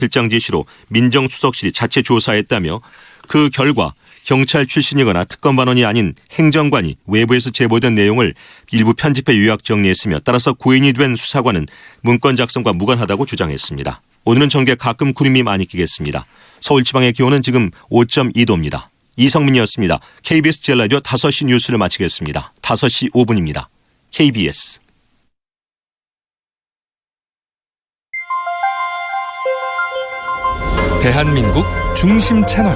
실장 지시로 민정수석실이 자체 조사했다며 그 결과 경찰 출신이거나 특검반원이 아닌 행정관이 외부에서 제보된 내용을 일부 편집해 요약 정리했으며 따라서 고인이 된 수사관은 문건 작성과 무관하다고 주장했습니다. 오늘은 전국에 가끔 구름이 많이 끼겠습니다. 서울지방의 기온은 지금 5.2도입니다. 이성민이었습니다. KBS 제일라디오 5시 뉴스를 마치겠습니다. 5시 5분입니다. KBS 대한민국 중심 채널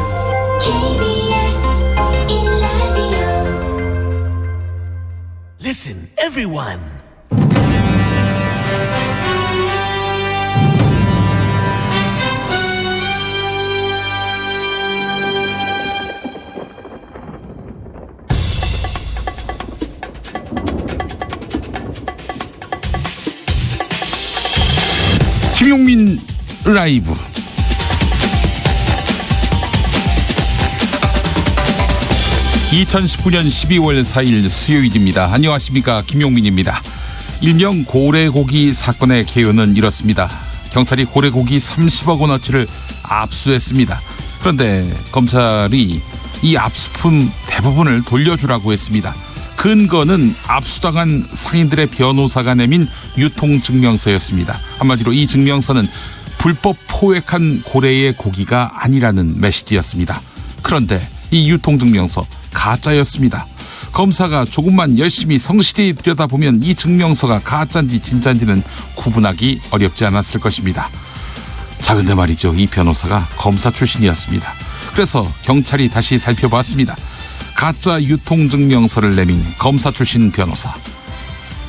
Listen, everyone. 김용민 라이브. (2019년 12월 4일) 수요일입니다. 안녕하십니까, 김용민입니다. 일명 고래고기 사건의 개요는 이렇습니다. 경찰이 고래고기 30억 원어치를 압수했습니다. 그런데 검찰이 이 압수품 대부분을 돌려주라고 했습니다. 근거는 압수당한 상인들의 변호사가 내민 유통증명서였습니다. 한마디로 이 증명서는 불법 포획한 고래의 고기가 아니라는 메시지였습니다. 그런데 이 유통증명서 가짜였습니다. 검사가 조금만 열심히 성실히 들여다보면 이 증명서가 가짜인지 진짜인지는 구분하기 어렵지 않았을 것입니다. 자, 근데 말이죠, 이 변호사가 검사 출신이었습니다. 그래서 경찰이 다시 살펴봤습니다. 가짜 유통증명서를 내민 검사 출신 변호사,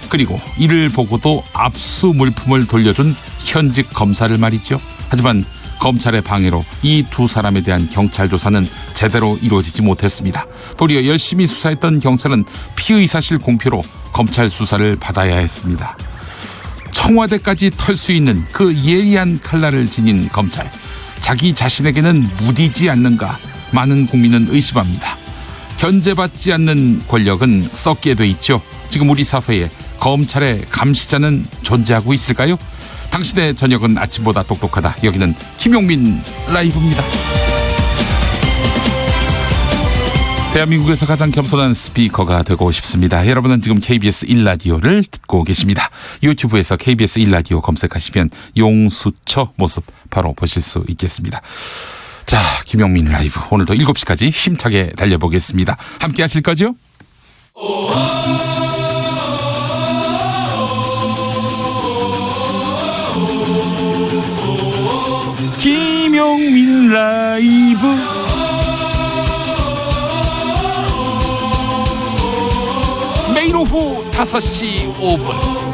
그리고 이를 보고도 압수 물품을 돌려준 현직 검사를 말이죠. 하지만 검찰의 방해로 이 두 사람에 대한 경찰 조사는 제대로 이루어지지 못했습니다. 도리어 열심히 수사했던 경찰은 피의사실 공표로 검찰 수사를 받아야 했습니다. 청와대까지 털 수 있는 그 예리한 칼날을 지닌 검찰, 자기 자신에게는 무디지 않는가 많은 국민은 의심합니다. 견제받지 않는 권력은 썩게 돼 있죠. 지금 우리 사회에 검찰의 감시자는 존재하고 있을까요? 당신의 저녁은 아침보다 똑똑하다. 여기는 김용민 라이브입니다. 대한민국에서 가장 겸손한 스피커가 되고 싶습니다. 여러분은 지금 KBS 1라디오를 듣고 계십니다. 유튜브에서 KBS 1라디오 검색하시면 용수처 모습 바로 보실 수 있겠습니다. 자, 김용민 라이브 오늘도 7시까지 힘차게 달려보겠습니다. 함께 하실 거죠? 김용민 라이브. 매일 오후 5시 5분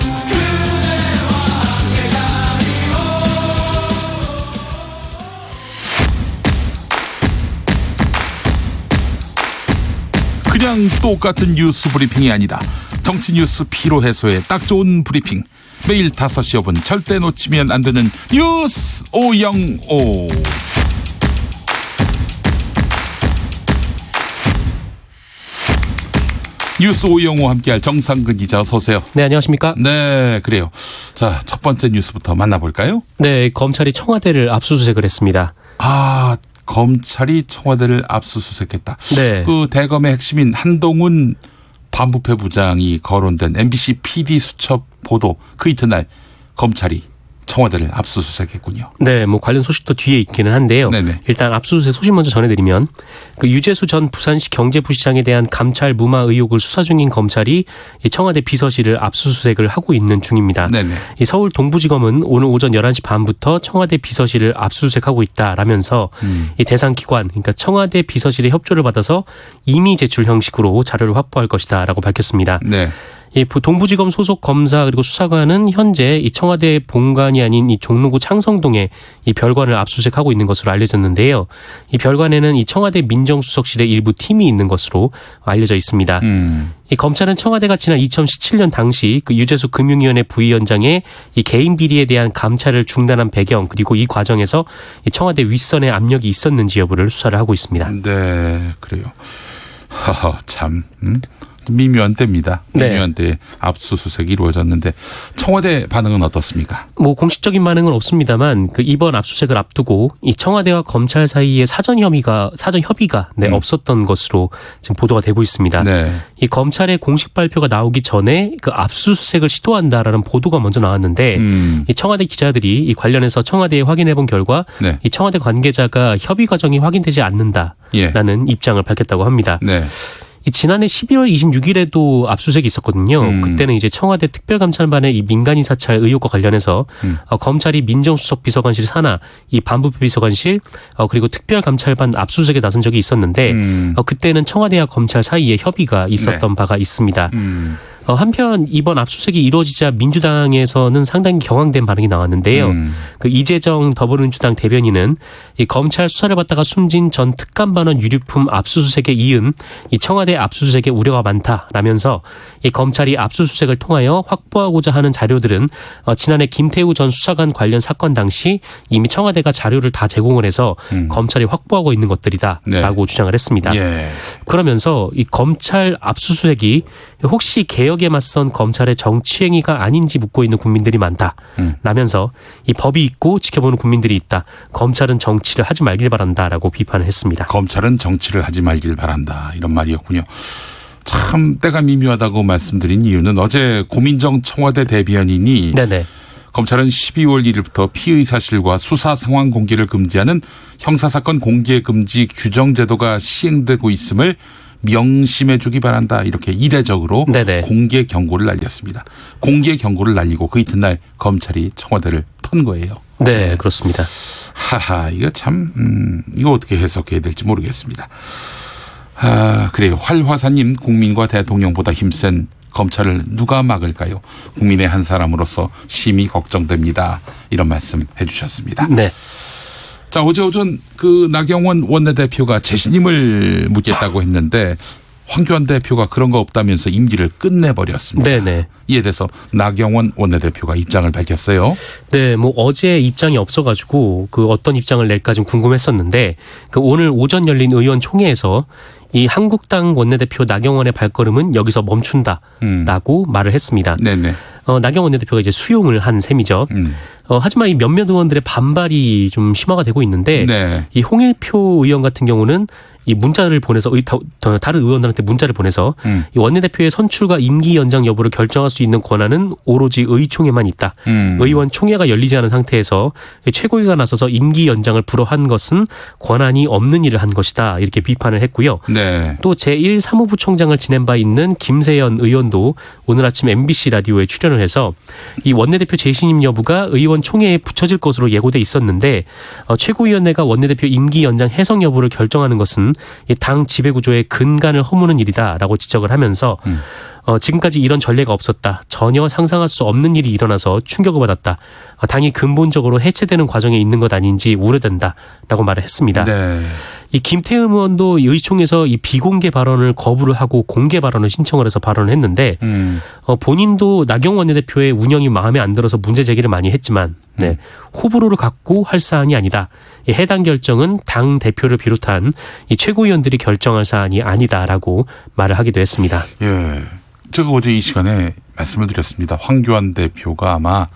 그냥 똑같은 뉴스 브리핑이 아니다. 정치 뉴스 피로 해소에 딱 좋은 브리핑. 매일 5시 5분 절대 놓치면 안 되는 뉴스 505. 뉴스 505 함께할 정상근 기자, 어서 오세요. 네, 안녕하십니까? 네, 그래요. 자, 첫 번째 뉴스부터 만나볼까요? 네, 검찰이 청와대를 압수수색을 했습니다. 아, 검찰이 청와대를 압수수색했다. 네. 그 대검의 핵심인 한동훈 반부패 부장이 거론된 MBC PD 수첩 보도 그 이튿날 검찰이 청와대를 압수수색했군요. 네, 뭐 관련 소식도 뒤에 있기는 한데요. 네네. 일단 압수수색 소식 먼저 전해드리면 그 유재수 전 부산시 경제부시장에 대한 감찰 무마 의혹을 수사 중인 검찰이 이 청와대 비서실을 압수수색을 하고 있는 중입니다. 네네. 이 서울 동부지검은 오늘 오전 11시 반부터 청와대 비서실을 압수수색하고 있다라면서 이 대상 기관, 그러니까 청와대 비서실의 협조를 받아서 임의 제출 형식으로 자료를 확보할 것이다라고 밝혔습니다. 네. 이 동부지검 소속 검사 그리고 수사관은 현재 이 청와대 본관이 아닌 이 종로구 창성동에 이 별관을 압수수색하고 있는 것으로 알려졌는데요. 이 별관에는 이 청와대 민정수석실의 일부 팀이 있는 것으로 알려져 있습니다. 이 검찰은 청와대가 지난 2017년 당시 그 유재수 금융위원회 부위원장의 이 개인 비리에 대한 감찰을 중단한 배경, 그리고 이 과정에서 이 청와대 윗선의 압력이 있었는지 여부를 수사를 하고 있습니다. 네, 그래요. 허허, 참. 미묘한 때입니다. 네. 미묘한 때에 압수수색이 이루어졌는데 청와대 반응은 어떻습니까? 뭐 공식적인 반응은 없습니다만 그 이번 압수수색을 앞두고 이 청와대와 검찰 사이에 사전 협의가 없었던 것으로 지금 보도가 되고 있습니다. 네. 이 검찰의 공식 발표가 나오기 전에 그 압수수색을 시도한다라는 보도가 먼저 나왔는데 이 청와대 기자들이 이 관련해서 청와대에 확인해본 결과 네. 이 청와대 관계자가 협의 과정이 확인되지 않는다라는 입장을 밝혔다고 합니다. 네. 이 지난해 12월 26일에도 압수수색이 있었거든요. 그때는 이제 청와대 특별감찰반의 이 민간인 사찰 의혹과 관련해서 검찰이 민정수석 비서관실 산하, 이 반부패 비서관실 그리고 특별감찰반 압수수색에 나선 적이 있었는데 그때는 청와대와 검찰 사이에 협의가 있었던 바가 있습니다. 한편 이번 압수수색이 이루어지자 민주당에서는 상당히 격앙된 반응이 나왔는데요. 그 이재정 더불어민주당 대변인은 이 검찰 수사를 받다가 숨진 전 특감반원 유류품 압수수색에 이은 이 청와대 압수수색에 우려가 많다라면서 이 검찰이 압수수색을 통하여 확보하고자 하는 자료들은 지난해 김태우 전 수사관 관련 사건 당시 이미 청와대가 자료를 다 제공을 해서 검찰이 확보하고 있는 것들이다라고 네. 주장을 했습니다. 예. 그러면서 이 검찰 압수수색이 혹시 개혁에 맞선 검찰의 정치행위가 아닌지 묻고 있는 국민들이 많다라면서 이 법이 있고 지켜보는 국민들이 있다. 검찰은 정치를 하지 말길 바란다라고 비판을 했습니다. 검찰은 정치를 하지 말길 바란다. 이런 말이었군요. 참 때가 미묘하다고 말씀드린 이유는 어제 고민정 청와대 대변인이 네네. 검찰은 12월 1일부터 피의 사실과 수사 상황 공개를 금지하는 형사사건 공개 금지 규정 제도가 시행되고 있음을 명심해 주기 바란다. 이렇게 이례적으로 네네. 공개 경고를 날렸습니다. 공개 경고를 날리고 그 이튿날 검찰이 청와대를 턴 거예요. 네, 그렇습니다. 하하, 이거 참, 이거 어떻게 해석해야 될지 모르겠습니다. 아, 그래요. 활화사님, 국민과 대통령보다 힘센 검찰을 누가 막을까요? 국민의 한 사람으로서 심히 걱정됩니다. 이런 말씀 해 주셨습니다. 네. 자, 어제 오전 그 나경원 원내대표가 재신임을 묻겠다고 했는데 황교안 대표가 그런 거 없다면서 임기를 끝내버렸습니다. 네네. 이에 대해서 나경원 원내대표가 입장을 밝혔어요. 네, 뭐 어제 입장이 없어가지고 그 어떤 입장을 낼까 좀 궁금했었는데 그 오늘 오전 열린 의원총회에서 이 한국당 원내대표 나경원의 발걸음은 여기서 멈춘다라고 말을 했습니다. 네네. 나경원 원내대표가 이제 수용을 한 셈이죠. 하지만 이 몇몇 의원들의 반발이 좀 심화가 되고 있는데 네. 이 홍일표 의원 같은 경우는 이 문자를 보내서 다른 의원들한테 문자를 보내서 이 원내대표의 선출과 임기 연장 여부를 결정할 수 있는 권한은 오로지 의총에만 있다. 의원 총회가 열리지 않은 상태에서 최고위가 나서서 임기 연장을 불허한 것은 권한이 없는 일을 한 것이다. 이렇게 비판을 했고요. 네. 또 제1사무부 총장을 지낸 바 있는 김세연 의원도 오늘 아침 MBC 라디오에 출연을 해서 이 원내대표 재신임 여부가 의원 총회에 붙여질 것으로 예고돼 있었는데 최고위원회가 원내대표 임기 연장 해석 여부를 결정하는 것은 이 당 지배구조의 근간을 허무는 일이다라고 지적을 하면서 지금까지 이런 전례가 없었다. 전혀 상상할 수 없는 일이 일어나서 충격을 받았다. 당이 근본적으로 해체되는 과정에 있는 것 아닌지 우려된다라고 말을 했습니다. 네. 이 김태흠 의원도 의총에서 이 비공개 발언을 거부를 하고 공개 발언을 신청을 해서 발언을 했는데 본인도 나경원 원내대표의 운영이 마음에 안 들어서 문제 제기를 많이 했지만 네, 호불호를 갖고 할 사안이 아니다. 이 해당 결정은 당 대표를 비롯한 이 최고위원들이 결정할 사안이 아니다라고 말을 하기도 했습니다. 예. 제가 어제 이 시간에 말씀을 드렸습니다. 황교안 대표가 아마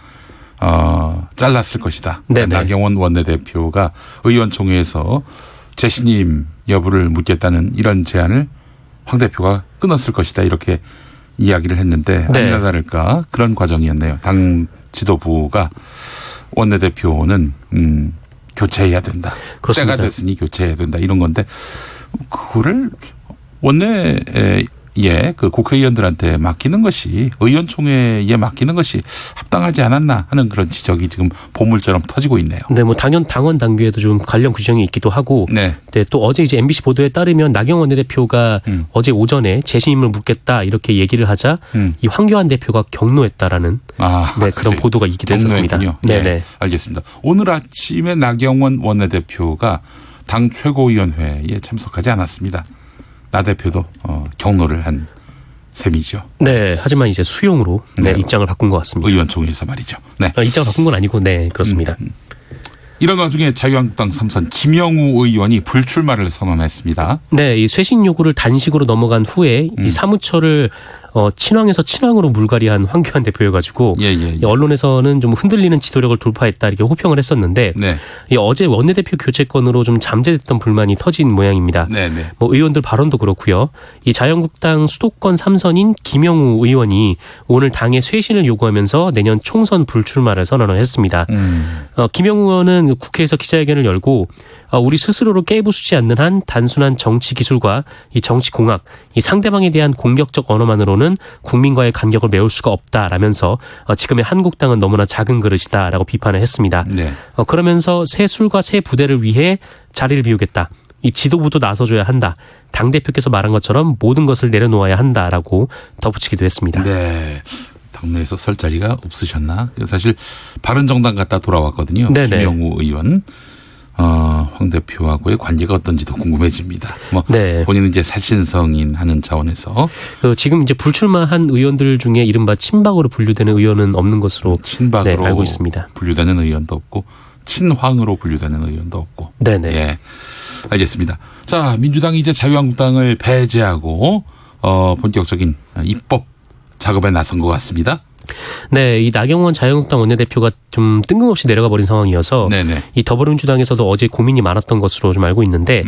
잘랐을 것이다. 네네. 나경원 원내대표가 의원총회에서 재신임 여부를 묻겠다는 이런 제안을 황 대표가 끊었을 것이다. 이렇게 이야기를 했는데 네. 아니나 다를까 그런 과정이었네요. 당 지도부가 원내대표는 교체해야 된다. 그렇습니다. 때가 됐으니 교체해야 된다. 이런 건데 그거를 원내에 그 국회의원들한테 맡기는 것이 의원총회에 맡기는 것이 합당하지 않았나 하는 그런 지적이 지금 보물처럼 터지고 있네요. 네, 뭐 당원 당규에도 좀 관련 규정이 있기도 하고, 네. 네, 또 어제 이제 MBC 보도에 따르면 나경원 원내대표가 어제 오전에 재신임을 묻겠다 이렇게 얘기를 하자 이 황교안 대표가 경로했다라는 네, 그런 그래요. 보도가 있기도 했었습니다. 네, 네네. 알겠습니다. 오늘 아침에 나경원 원내대표가 당 최고위원회에 참석하지 않았습니다. 나 대표도 경로를 한 셈이죠. 네, 하지만 이제 수용으로 네, 입장을 바꾼 것 같습니다. 의원총회에서 말이죠. 네. 입장을 바꾼 건 아니고, 네, 그렇습니다. 이런 와중에 자유한국당 3선 김영우 의원이 불출마를 선언했습니다. 네, 이 쇄신 요구를 단식으로 넘어간 후에 이 사무처를 친황에서 친황으로 물갈이한 황교안 대표여가지고 이 언론에서는 좀 흔들리는 지도력을 돌파했다 이렇게 호평을 했었는데 네. 이 어제 원내대표 교체건으로 좀 잠재됐던 불만이 터진 모양입니다. 네, 네. 뭐 의원들 발언도 그렇고요. 이 자유한국당 수도권 3선인 김영우 의원이 오늘 당의 쇄신을 요구하면서 내년 총선 불출마를 선언을 했습니다. 김영우 의원은 국회에서 기자회견을 열고 우리 스스로를 깨부수지 않는 한 단순한 정치 기술과 이 정치 공학, 이 상대방에 대한 공격적 언어만으로는 국민과의 간격을 메울 수가 없다라면서 지금의 한국당은 너무나 작은 그릇이다라고 비판을 했습니다. 네. 그러면서 새 술과 새 부대를 위해 자리를 비우겠다. 이 지도부도 나서줘야 한다. 당대표께서 말한 것처럼 모든 것을 내려놓아야 한다라고 덧붙이기도 했습니다. 네. 당내에서 설 자리가 없으셨나? 사실 바른정당 갔다 돌아왔거든요. 네네. 김영우 의원. 황 대표하고의 관계가 어떤지도 궁금해집니다. 뭐 네. 본인은 이제 살신성인 하는 차원에서 지금 이제 불출마한 의원들 중에 이른바 친박으로 분류되는 의원은 없는 것으로 친박으로 알고 있습니다. 분류되는 의원도 없고 친황으로 분류되는 의원도 없고. 네네. 예, 알겠습니다. 자, 민주당이 이제 자유한국당을 배제하고 본격적인 입법 작업에 나선 것 같습니다. 네, 이 나경원 자유한국당 원내대표가 좀 뜬금없이 내려가 버린 상황이어서 네네. 이 더불어민주당에서도 어제 고민이 많았던 것으로 좀 알고 있는데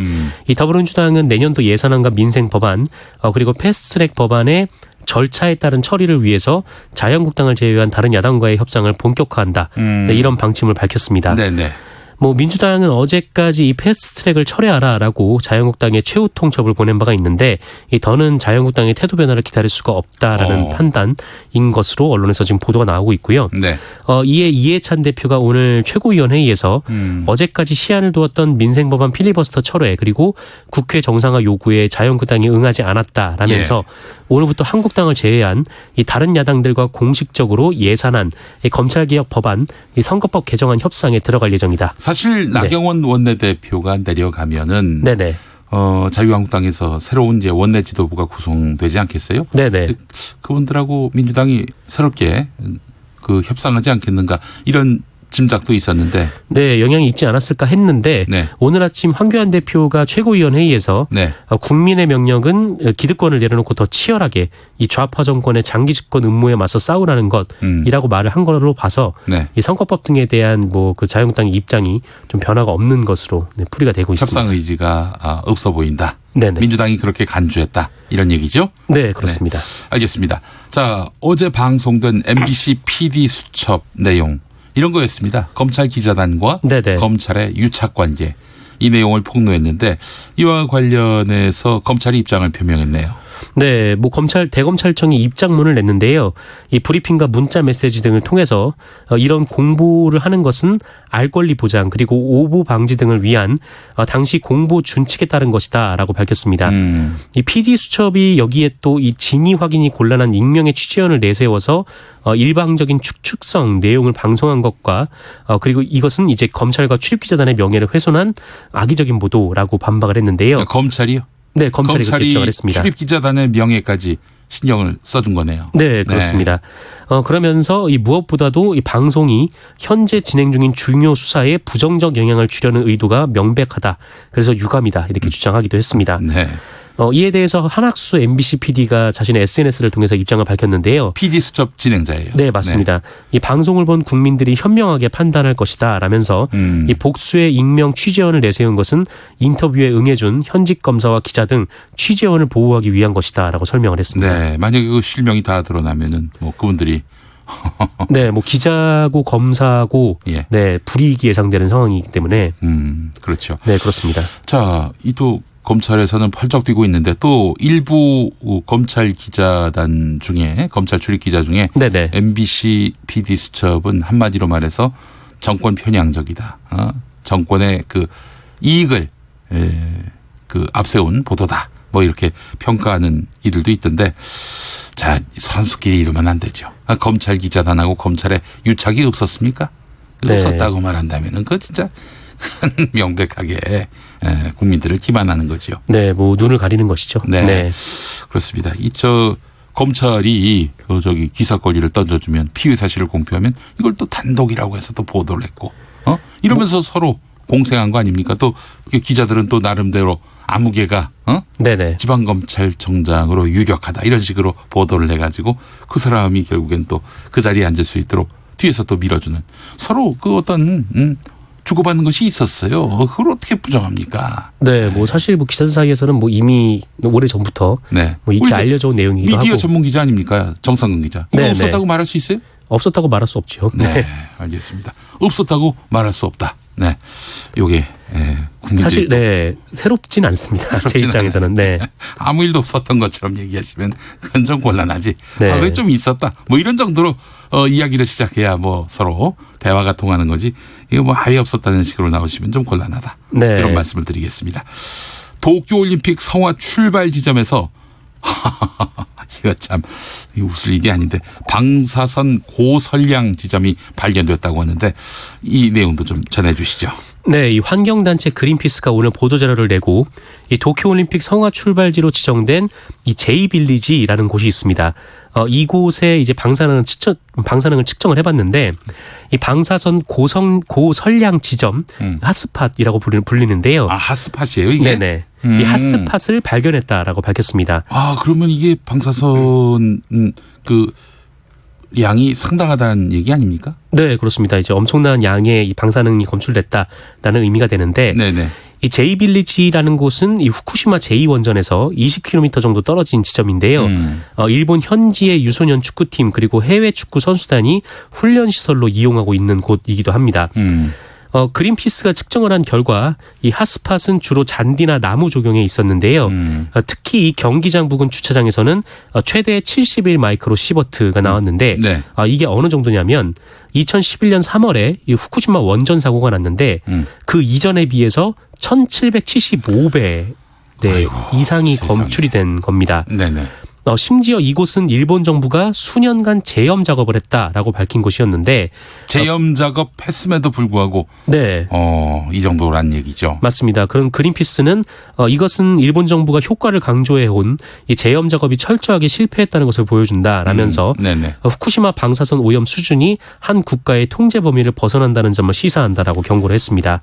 이 더불어민주당은 내년도 예산안과 민생 법안 그리고 패스트트랙 법안의 절차에 따른 처리를 위해서 자유한국당을 제외한 다른 야당과의 협상을 본격화한다. 네, 이런 방침을 밝혔습니다. 네네. 뭐 민주당은 어제까지 이 패스트트랙을 철회하라라고 자유한국당에 최후 통첩을 보낸 바가 있는데 이 더는 자유한국당의 태도 변화를 기다릴 수가 없다라는 판단인 것으로 언론에서 지금 보도가 나오고 있고요. 네. 이에 이해찬 대표가 오늘 최고위원회의에서 어제까지 시한을 두었던 민생법안 필리버스터 철회 그리고 국회 정상화 요구에 자유한국당이 응하지 않았다라면서 오늘부터 한국당을 제외한 이 다른 야당들과 공식적으로 예산안, 이 검찰개혁 법안, 이 선거법 개정안 협상에 들어갈 예정이다. 사실 나경원 원내대표가 내려가면은 네네. 자유한국당에서 새로운 이제 원내 지도부가 구성되지 않겠어요? 네네. 그분들하고 민주당이 새롭게 그 협상하지 않겠는가 이런 짐작도 있었는데. 네, 영향이 있지 않았을까 했는데 네. 오늘 오늘 아침 황교안 대표가 최고위원 회의에서 네. 국민의 명령은 기득권을 내려놓고 더 치열하게 이 좌파 정권의 장기 집권 음모에 맞서 싸우라는 것이라고 말을 한 걸로 봐서 네. 이 선거법 등에 대한 뭐 그 자유한국당의 입장이 좀 변화가 없는 것으로 풀이가 되고 있습니다. 협상 의지가 없어 보인다. 네네. 민주당이 그렇게 간주했다. 이런 얘기죠? 네, 그렇습니다. 네. 알겠습니다. 자, 어제 방송된 MBC PD 수첩 내용 이런 거였습니다. 검찰 기자단과 네네. 검찰의 유착 관계 이 내용을 폭로했는데 이와 관련해서 검찰이 입장을 표명했네요. 네, 뭐 대검찰청이 입장문을 냈는데요. 이 브리핑과 문자 메시지 등을 통해서 이런 공보를 하는 것은 알 권리 보장 그리고 오보 방지 등을 위한 당시 공보 준칙에 따른 것이다라고 밝혔습니다. 이 PD 수첩이 여기에 또 이 진위 확인이 곤란한 익명의 취재원을 내세워서 일방적인 축축성 내용을 방송한 것과 그리고 이것은 이제 검찰과 출입기자단의 명예를 훼손한 악의적인 보도라고 반박을 했는데요. 그러니까 검찰이요? 네, 검찰이 그렇게 주장을 했습니다. 출입기자단의 명예까지 신경을 써준 거네요. 네, 그렇습니다. 그러면서 이 무엇보다도 이 방송이 현재 진행 중인 중요 수사에 부정적 영향을 주려는 의도가 명백하다. 그래서 유감이다. 이렇게 주장하기도 했습니다. 네. 이에 대해서 한학수 MBC PD가 자신의 SNS를 통해서 입장을 밝혔는데요. PD 수첩 진행자예요. 네, 맞습니다. 이 방송을 본 국민들이 현명하게 판단할 것이다 라면서 이 복수의 익명 취재원을 내세운 것은 인터뷰에 응해준 현직 검사와 기자 등 취재원을 보호하기 위한 것이다 라고 설명을 했습니다. 네, 만약에 그 실명이 다 드러나면은 뭐 그분들이 네, 뭐 기자고 검사고 예. 네, 불이익이 예상되는 상황이기 때문에 그렇죠. 네, 그렇습니다. 자, 이 또 검찰에서는 펄쩍 뛰고 있는데 또 일부 검찰 기자단 중에 검찰 출입 기자 중에 네네. MBC PD 수첩은 한마디로 말해서 정권 편향적이다. 정권의 그 이익을 그 앞세운 보도다. 뭐 이렇게 평가하는 이들도 있던데 자, 선수끼리 이러면 안 되죠. 검찰 기자단하고 검찰에 유착이 없었습니까? 네. 없었다고 말한다면은 그거 진짜 명백하게 국민들을 기만하는 거죠. 네, 뭐 눈을 가리는 것이죠. 네, 네. 그렇습니다. 검찰이 저기 기사 권리를 던져주면 피의 사실을 공표하면 이걸 또 단독이라고 해서 또 보도를 했고, 이러면서 서로 공생한 거 아닙니까? 또 기자들은 또 나름대로 아무개가 네네. 지방검찰청장으로 유력하다 이런 식으로 보도를 해가지고 그 사람이 결국엔 또 그 자리에 앉을 수 있도록 뒤에서 또 밀어주는 서로 그 어떤 주고받는 것이 있었어요. 그걸 어떻게 부정합니까? 네, 뭐 사실 뭐 기자들 사이에서는 뭐 이미 오래 전부터 네. 뭐 익히 알려져 온 내용이기도 미디어 하고. 전문 기자 아닙니까? 정상근 기자. 이거 네, 없었다고 네. 말할 수 있어요? 없었다고 말할 수 없죠. 네, 알겠습니다. 없었다고 말할 수 없다. 네, 요게 국민들이 사실 네 새롭진 않습니다. 제 입장에서는 네. 아무 일도 없었던 것처럼 얘기하시면 그건 좀 곤란하지. 네. 아, 왜 좀 있었다. 뭐 이런 정도로 이야기를 시작해야 뭐 서로 대화가 통하는 거지. 이거 뭐 아예 없었다는 식으로 나오시면 좀 곤란하다. 네. 이런 말씀을 드리겠습니다. 도쿄올림픽 성화 출발 지점에서 이거 참 웃을 일이 아닌데 방사선 고설량 지점이 발견됐다고 하는데 이 내용도 좀 전해 주시죠. 네, 이 환경단체 그린피스가 오늘 보도자료를 내고 이 도쿄올림픽 성화 출발지로 지정된 이 제이빌리지라는 곳이 있습니다. 이곳에 이제 방사능을 측정을 해봤는데 이 방사선 고설량 지점 핫스팟이라고 불리는데요. 아, 핫스팟이에요 이게? 네네. 이 핫스팟을 발견했다라고 밝혔습니다. 아, 그러면 이게 방사선 그 양이 상당하다는 얘기 아닙니까? 네, 그렇습니다. 이제 엄청난 양의 이 방사능이 검출됐다라는 의미가 되는데 네네. 이 제이빌리지라는 곳은 이 후쿠시마 제2원전에서 20km 정도 떨어진 지점인데요. 일본 현지의 유소년 축구팀 그리고 해외 축구 선수단이 훈련 시설로 이용하고 있는 곳이기도 합니다. 그린피스가 측정을 한 결과 이 핫스팟은 주로 잔디나 나무 조경에 있었는데요. 특히 이 경기장 부근 주차장에서는 최대 71 마이크로 시버트가 나왔는데 네. 이게 어느 정도냐면 2011년 3월에 이 후쿠시마 원전 사고가 났는데 그 이전에 비해서 1775배 이상이 세상에. 검출이 된 겁니다. 네네. 심지어 이곳은 일본 정부가 수년간 재염 작업을 했다라고 밝힌 곳이었는데 재염 작업했음에도 불구하고 네. 이 정도란 얘기죠. 맞습니다. 그럼 그린피스는 이것은 일본 정부가 효과를 강조해온 이 재염 작업이 철저하게 실패했다는 것을 보여준다라면서 네네. 후쿠시마 방사선 오염 수준이 한 국가의 통제 범위를 벗어난다는 점을 시사한다라고 경고를 했습니다.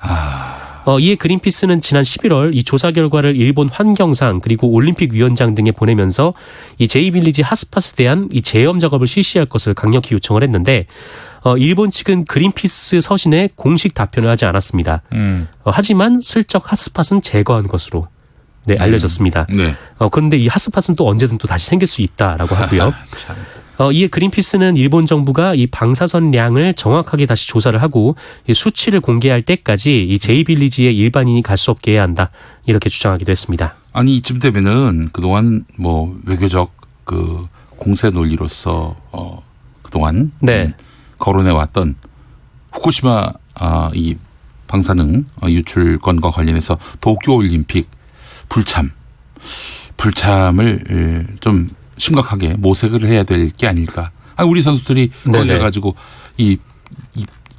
이에 그린피스는 지난 11월 이 조사 결과를 일본 환경상 그리고 올림픽 위원장 등에 보내면서 이 제이빌리지 핫스팟에 대한 이 재염 작업을 실시할 것을 강력히 요청을 했는데 일본 측은 그린피스 서신에 공식 답변을 하지 않았습니다. 하지만 슬쩍 핫스팟은 제거한 것으로 알려졌습니다. 네. 그런데 이 핫스팟은 또 언제든 또 다시 생길 수 있다라고 하고요. 참. 이에 그린피스는 일본 정부가 이 방사선량을 정확하게 다시 조사를 하고 이 수치를 공개할 때까지 이 제이빌리지에 일반인이 갈 수 없게 해야 한다 이렇게 주장하기도 했습니다. 아니 이쯤 되면은 그동안 뭐 외교적 그 공세 논리로서 그동안 네. 거론해 왔던 후쿠시마 이 방사능 유출 건과 관련해서 도쿄올림픽 불참을 좀 심각하게 모색을 해야 될 게 아닐까. 우리 선수들이 거기 가지고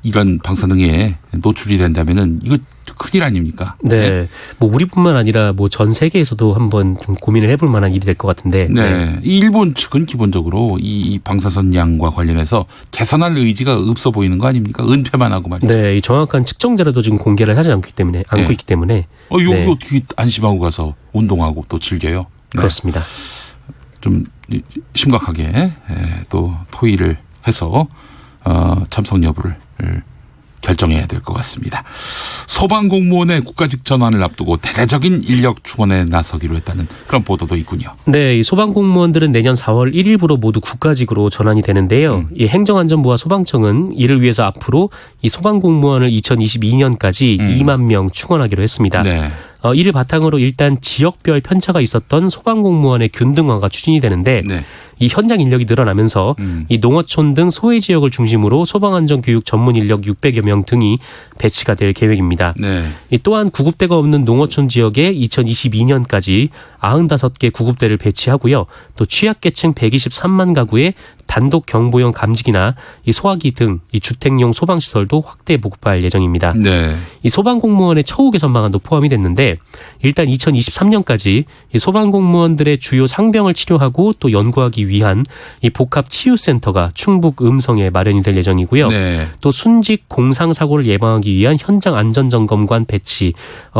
이런 방사능에 노출이 된다면은 이거 큰일 아닙니까? 네. 뭐 우리뿐만 아니라 뭐 전 세계에서도 한번 좀 고민을 해볼 만한 일이 될 것 같은데. 네. 이 일본 측은 기본적으로 이 방사선 양과 관련해서 개선할 의지가 없어 보이는 거 아닙니까? 은폐만 하고 말이죠. 네. 이 정확한 측정 자료도 지금 공개를 하지 않고 있기 때문에. 여기 네. 어떻게 안심하고 가서 운동하고 또 즐겨요? 네. 그렇습니다. 좀 심각하게 또 토의를 해서 참석 여부를 결정해야 될 것 같습니다. 소방공무원의 국가직 전환을 앞두고 대대적인 인력 충원에 나서기로 했다는 그런 보도도 있군요. 네, 이 소방공무원들은 내년 4월 1일부로 모두 국가직으로 전환이 되는데요. 이 행정안전부와 소방청은 이를 위해서 앞으로 이 소방공무원을 2022년까지 2만 명 충원하기로 했습니다. 네. 이를 바탕으로 일단 지역별 편차가 있었던 소방공무원의 균등화가 추진이 되는데 네. 이 현장 인력이 늘어나면서 이 농어촌 등 소외 지역을 중심으로 소방안전교육 전문 인력 600여 명 등이 배치가 될 계획입니다. 네. 또한 구급대가 없는 농어촌 지역에 2022년까지 95개 구급대를 배치하고요. 또 취약계층 123만 가구에 단독 경보용 감지기나 이 소화기 등 이 주택용 소방시설도 확대 보급할 예정입니다. 네. 이 소방공무원의 처우 개선 방안도 포함이 됐는데 일단 2023년까지 이 소방공무원들의 주요 상병을 치료하고 또 연구하기 위한 이 복합치유센터가 충북 음성에 마련이 될 예정이고요. 네. 또 순직 공상 사고를 예방하기 위한 현장 안전점검관 배치,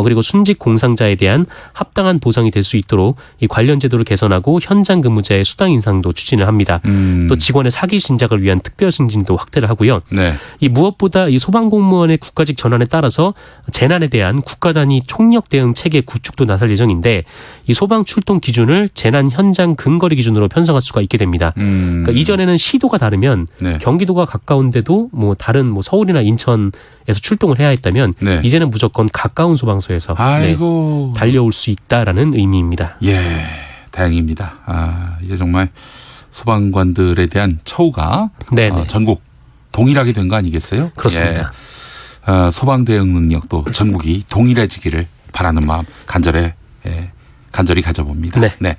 그리고 순직 공상자에 대한 합당한 보상이 될 수 있도록 이 관련 제도를 개선하고 현장 근무자의 수당 인상도 추진을 합니다. 또 직원의 사기 신작을 위한 특별 승진도 확대를 하고요. 네. 이 무엇보다 이 소방공무원의 국가직 전환에 따라서 재난에 대한 국가 단위 총력 대응 체계 구축도 나설 예정인데 이 소방 출동 기준을 재난 현장 근거리 기준으로 편성할 수가 있게 됩니다. 그러니까 이전에는 시도가 다르면 네. 경기도가 가까운데도 뭐 다른 뭐 서울이나 인천에서 출동을 해야 했다면 네. 이제는 무조건 가까운 소방서에서 아이고. 달려올 수 있다라는 의미입니다. 예, 다행입니다. 이제 정말 소방관들에 대한 처우가 네네. 전국 동일하게 된 거 아니겠어요? 그렇습니다. 예. 소방 대응 능력도 전국이 동일해지기를 바라는 마음 간절히 가져봅니다. 네.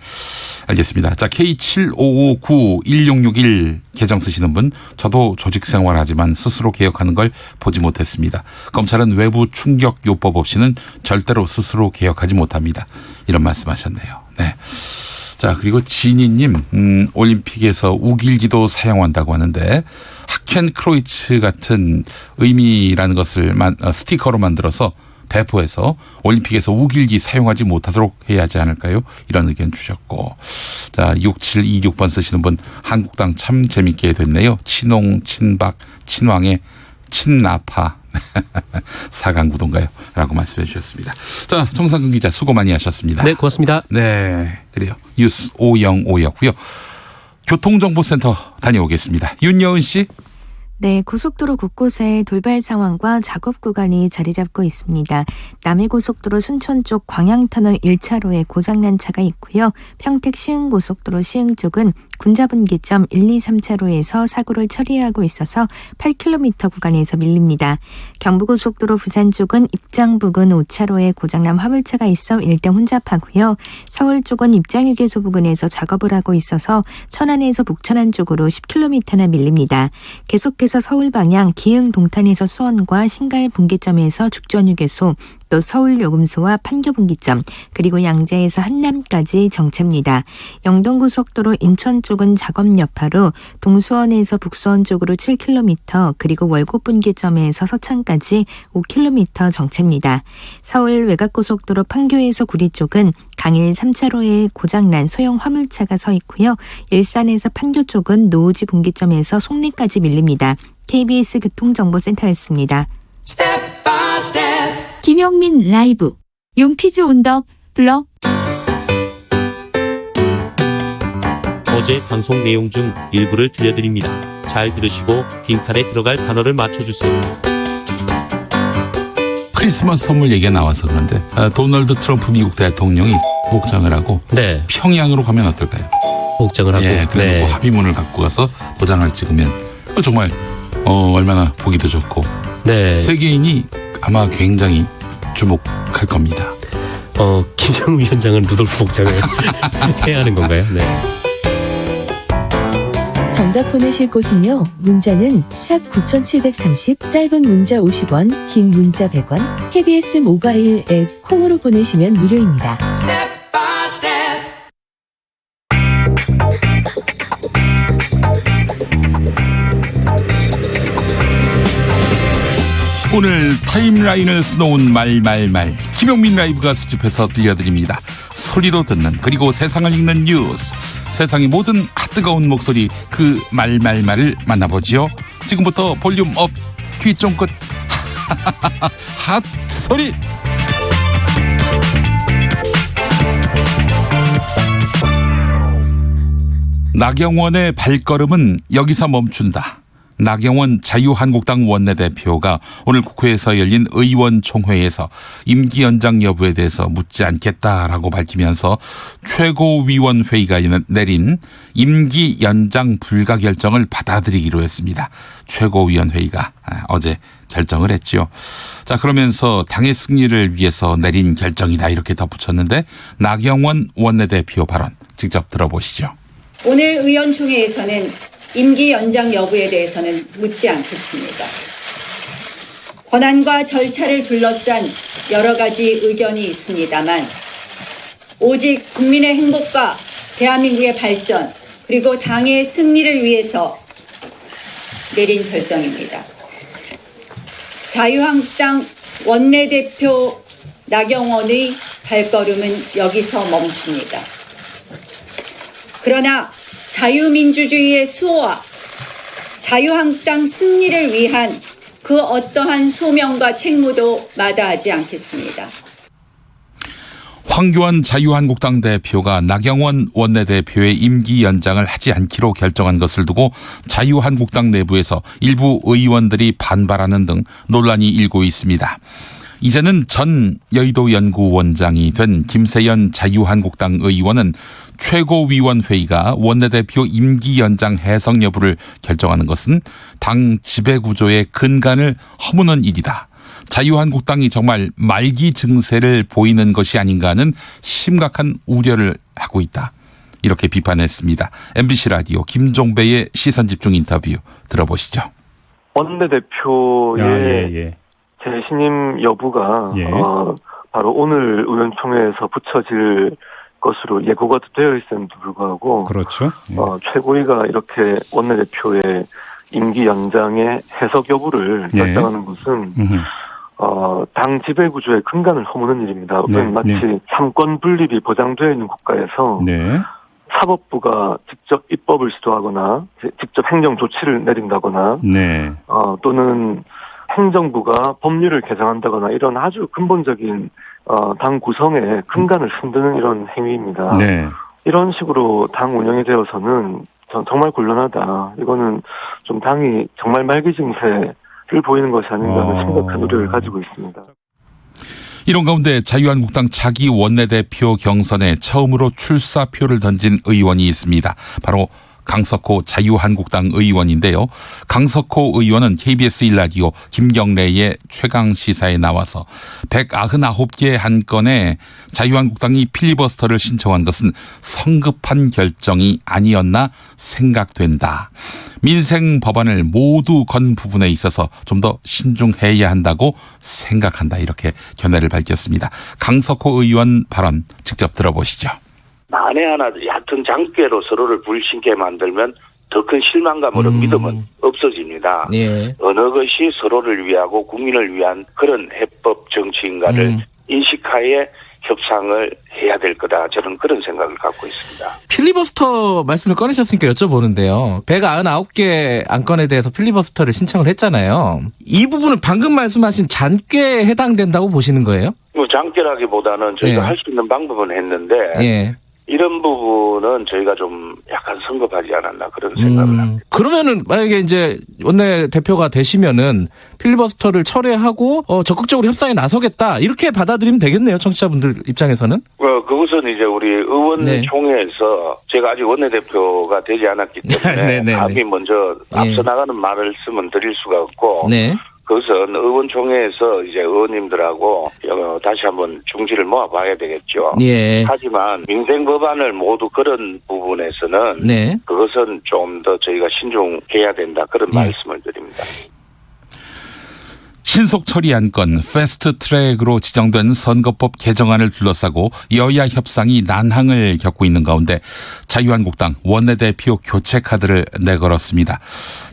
알겠습니다. 자, K75591661 계정 쓰시는 분, 저도 조직 생활하지만 스스로 개혁하는 걸 보지 못했습니다. 검찰은 외부 충격 요법 없이는 절대로 스스로 개혁하지 못합니다. 이런 말씀하셨네요. 네. 자, 그리고 지니님, 올림픽에서 우길기도 사용한다고 하는데 하켄 크로이츠 같은 의미라는 것을 스티커로 만들어서 배포해서 올림픽에서 우길기 사용하지 못하도록 해야 하지 않을까요? 이런 의견 주셨고. 자, 6726번 쓰시는 분, 한국당 참 재밌게 됐네요. 친홍, 친박, 친왕의 친나파. 사강구도인가요? 라고 말씀해 주셨습니다. 자, 정상근 기자 수고 많이 하셨습니다. 네, 고맙습니다. 네, 그래요. 뉴스 505였고요. 교통정보센터 다녀오겠습니다. 윤여은 씨. 네, 고속도로 곳곳에 돌발 상황과 작업 구간이 자리 잡고 있습니다. 남해고속도로 순천 쪽 광양터널 1차로에 고장난 차가 있고요. 평택 시흥고속도로 시흥 쪽은 군자분기점 1, 2, 3차로에서 사고를 처리하고 있어서 8km 구간에서 밀립니다. 경부고속도로 부산 쪽은 입장 부근 5차로에 고장난 화물차가 있어 일대 혼잡하고요. 서울 쪽은 입장휴게소 부근에서 작업을 하고 있어서 천안에서 북천안 쪽으로 10km나 밀립니다. 계속해서 서울 방향 기흥 동탄에서 수원과 신갈 분기점에서 죽전휴게소, 또 서울 요금소와 판교 분기점, 그리고 양재에서 한남까지 정체입니다. 영동고속도로 인천 쪽은 작업 여파로 동수원에서 북수원 쪽으로 7km, 그리고 월곡 분기점에서 서창까지 5km 정체입니다. 서울 외곽고속도로 판교에서 구리 쪽은 강일 3차로에 고장난 소형 화물차가 서 있고요. 일산에서 판교 쪽은 노우지 분기점에서 송내까지 밀립니다. KBS 교통정보센터였습니다. 김용민 라이브 용퀴즈 온더 블럭. 어제 방송 내용 중 일부를 들려드립니다. 잘 들으시고 빈칸에 들어갈 단어를 맞춰주세요. 크리스마스 선물 얘기가 나와서 그런데 도널드 트럼프 미국 대통령이 복장을 하고 네, 평양으로 가면 어떨까요? 복장을 하고. 예, 그래 놓고 합의문을 갖고 가서 도장을 찍으면 정말 얼마나 보기도 좋고 네. 세계인이 아마 굉장히 주목할 겁니다. 김정은 위원장은 루돌프 복장을 해야 하는 건가요? 네. 정답 보내실 곳은요. 문자는 샵 9730, 짧은 문자 50원, 긴 문자 100원, KBS 모바일 앱 콩으로 보내시면 무료입니다. 오늘 타임라인을 수놓은 말말말 김용민 라이브가 수집해서 들려드립니다. 소리로 듣는 그리고 세상을 읽는 뉴스, 세상의 모든 뜨거운 목소리 그 말말말을 만나보지요. 지금부터 볼륨 업, 귀 쫑긋 핫 소리. 나경원의 발걸음은 여기서 멈춘다. 나경원 자유한국당 원내대표가 오늘 국회에서 열린 의원총회에서 임기 연장 여부에 대해서 묻지 않겠다라고 밝히면서 최고위원회의가 내린 임기 연장 불가 결정을 받아들이기로 했습니다. 최고위원회의가 어제 결정을 했죠. 자, 그러면서 당의 승리를 위해서 내린 결정이다 이렇게 덧붙였는데 나경원 원내대표 발언 직접 들어보시죠. 오늘 의원총회에서는 임기 연장 여부에 대해서는 묻지 않겠습니다. 권한과 절차를 둘러싼 여러 가지 의견이 있습니다만 오직 국민의 행복과 대한민국의 발전 그리고 당의 승리를 위해서 내린 결정입니다. 자유한국당 원내대표 나경원의 발걸음은 여기서 멈춥니다. 그러나 자유민주주의의 수호와 자유한국당 승리를 위한 그 어떠한 소명과 책무도 마다하지 않겠습니다. 황교안 자유한국당 대표가 나경원 원내대표의 임기 연장을 하지 않기로 결정한 것을 두고 자유한국당 내부에서 일부 의원들이 반발하는 등 논란이 일고 있습니다. 이제는 전 여의도연구원장이 된 김세연 자유한국당 의원은 최고위원회의가 원내대표 임기 연장 해석 여부를 결정하는 것은 당 지배구조의 근간을 허무는 일이다. 자유한국당이 정말 말기 증세를 보이는 것이 아닌가 하는 심각한 우려를 하고 있다. 이렇게 비판했습니다. MBC 라디오 김종배의 시선집중 인터뷰 들어보시죠. 원내대표의 재신임 여부가 바로 오늘 의원총회에서 붙여질 것으로 예고가 되어 있음에도 불구하고 그렇죠. 최고위가 이렇게 원내대표의 임기 연장의 해석 여부를 결정하는 것은 당 지배구조의 근간을 허무는 일입니다. 마치 삼권 분립이 보장되어 있는 국가에서 사법부가 직접 입법을 시도하거나 직접 행정 조치를 내린다거나 또는 행정부가 법률을 개정한다거나 이런 아주 근본적인 당 구성의 근간을 흔드는 이런 행위입니다. 이런 식으로 당 운영이 되어서는 정말 곤란하다. 이거는 좀 당이 정말 말기 증세를 보이는 것이 아닌가 하는 심각한 우려를 가지고 있습니다. 이런 가운데 자유한국당 차기 원내대표 경선에 처음으로 출사표를 던진 의원이 있습니다. 바로 강석호 자유한국당 의원인데요. 강석호 의원은 KBS 1라디오 김경래의 최강시사에 나와서 199개 한 건에 자유한국당이 필리버스터를 신청한 것은 성급한 결정이 아니었나 생각된다. 민생 법안을 모두 건 부분에 있어서 좀 더 신중해야 한다고 생각한다. 이렇게 견해를 밝혔습니다. 강석호 의원 발언 직접 들어보시죠. 만에 하나 얕은 장꾀로 서로를 불신게 만들면 더 큰 실망감으로 믿음은 없어집니다. 어느 것이 서로를 위하고 국민을 위한 그런 해법 정치인가를 인식하에 협상을 해야 될 거다. 저는 그런 생각을 갖고 있습니다. 필리버스터 말씀을 꺼내셨으니까 여쭤보는데요. 199개 안건에 대해서 필리버스터를 신청을 했잖아요. 이 부분은 방금 말씀하신 잔꾀에 해당된다고 보시는 거예요? 뭐 장꾀라기보다는 저희가 할 수 있는 방법은 했는데 이런 부분은 저희가 좀 약간 성급하지 않았나 그런 생각을 합니다. 그러면은 만약에 이제 원내대표가 되시면은 필리버스터를 철회하고 적극적으로 협상에 나서겠다 이렇게 받아들이면 되겠네요. 청취자분들 입장에서는. 그것은 이제 우리 의원총회에서 제가 아직 원내대표가 되지 않았기 때문에 감히 먼저 앞서 나가는 말씀은 드릴 수가 없고 그것은 의원총회에서 이제 의원님들하고 다시 한번 중지를 모아봐야 되겠죠. 하지만 민생 법안을 모두 그런 부분에서는 그것은 좀 더 저희가 신중해야 된다 그런 말씀을 드립니다. 신속 처리 안건 패스트트랙으로 지정된 선거법 개정안을 둘러싸고 여야 협상이 난항을 겪고 있는 가운데 자유한국당 원내대표 교체 카드를 내걸었습니다.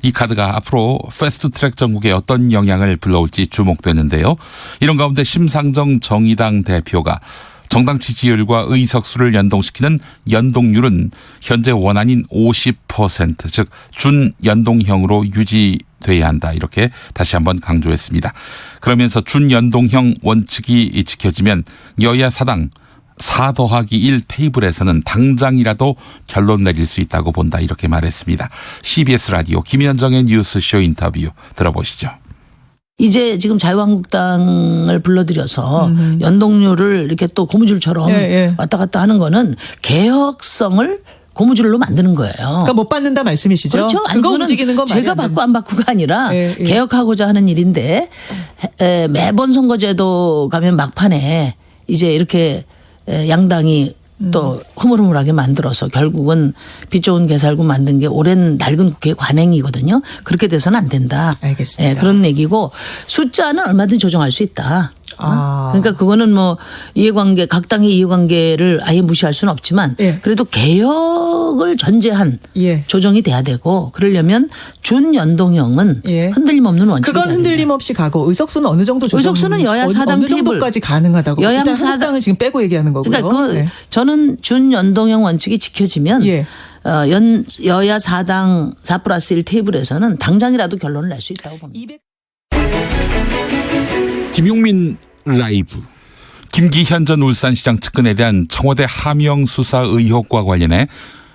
이 카드가 앞으로 패스트트랙 전국에 어떤 영향을 불러올지 주목되는데요. 이런 가운데 심상정 정의당 대표가 정당 지지율과 의석수를 연동시키는 연동률은 현재 원안인 50%, 즉 준연동형으로 유지돼야 한다. 이렇게 다시 한번 강조했습니다. 그러면서 준연동형 원칙이 지켜지면 여야 사당 4+1 테이블에서는 당장이라도 결론 내릴 수 있다고 본다. 이렇게 말했습니다. CBS 라디오 김현정의 뉴스쇼 인터뷰 들어보시죠. 이제 지금 자유한국당을 불러들여서 연동률을 이렇게 또 고무줄처럼 왔다 갔다 하는 거는 개혁성을 고무줄로 만드는 거예요. 그러니까 못 받는다 말씀이시죠? 그렇죠. 그거 움직이는 건 제가 받고 안 받고가 아니라 개혁하고자 하는 일인데 매번 선거제도 가면 막판에 이제 이렇게 양당이 또 흐물흐물하게 만들어서 결국은 빛 좋은 개살구 만든 게 오랜 낡은 국회의 관행이거든요. 그렇게 돼서는 안 된다. 알겠습니다. 예, 그런 얘기고 숫자는 얼마든지 조정할 수 있다. 그러니까 그거는 뭐 이해관계 각 당의 이해관계를 아예 무시할 수는 없지만 그래도 개혁을 전제한 조정이 돼야 되고 그러려면 준연동형은 흔들림 없는 원칙이 그건 흔들림 없이 가고 의석수는 어느 정도 조정? 의석수는 여야 사당 어느 정도까지 가능하다고? 여야 일단 사당 한국당은 지금 빼고 얘기하는 거고요. 그러니까 저는 준연동형 원칙이 지켜지면 여야 사당 4+1 테이블에서는 당장이라도 결론을 낼 수 있다고 봅니다. 김용민 라이브. 김기현 전 울산시장 측근에 대한 청와대 하명 수사 의혹과 관련해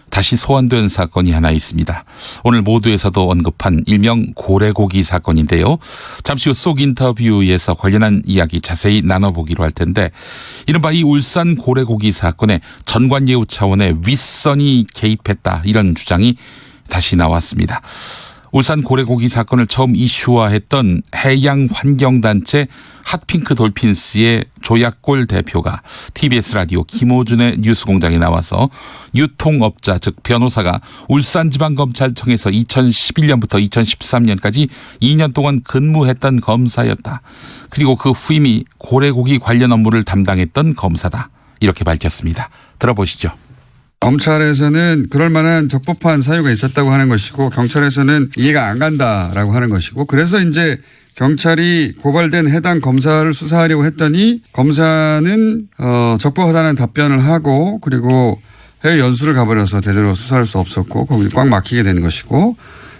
다시 소환된 사건이 하나 있습니다. 오늘 모두에서도 언급한 일명 고래고기 사건인데요. 잠시 후 속 인터뷰에서 관련한 이야기 자세히 나눠보기로 할 텐데 이른바 이 울산 고래고기 사건에 전관예우 차원의 윗선이 개입했다 이런 주장이 다시 나왔습니다. 울산 고래고기 사건을 처음 이슈화했던 해양환경단체 핫핑크 돌핀스의 조약골 대표가 TBS 라디오 김호준의 뉴스공장에 나와서 유통업자 즉 변호사가 울산지방검찰청에서 2011년부터 2013년까지 2년 동안 근무했던 검사였다. 그리고 그 후임이 고래고기 관련 업무를 담당했던 검사다. 이렇게 밝혔습니다. 들어보시죠. 검찰에서는 그럴 만한 적법한 사유가 있었다고 하는 것이고 경찰에서는 이해가 안 간다라고 하는 것이고 그래서 이제 경찰이 고발된 해당 검사를 수사하려고 했더니 검사는 적법하다는 답변을 하고 그리고 해외 연수를 가버려서 제대로 수사할 수 없었고 거기 꽉 막히게 되는 것이고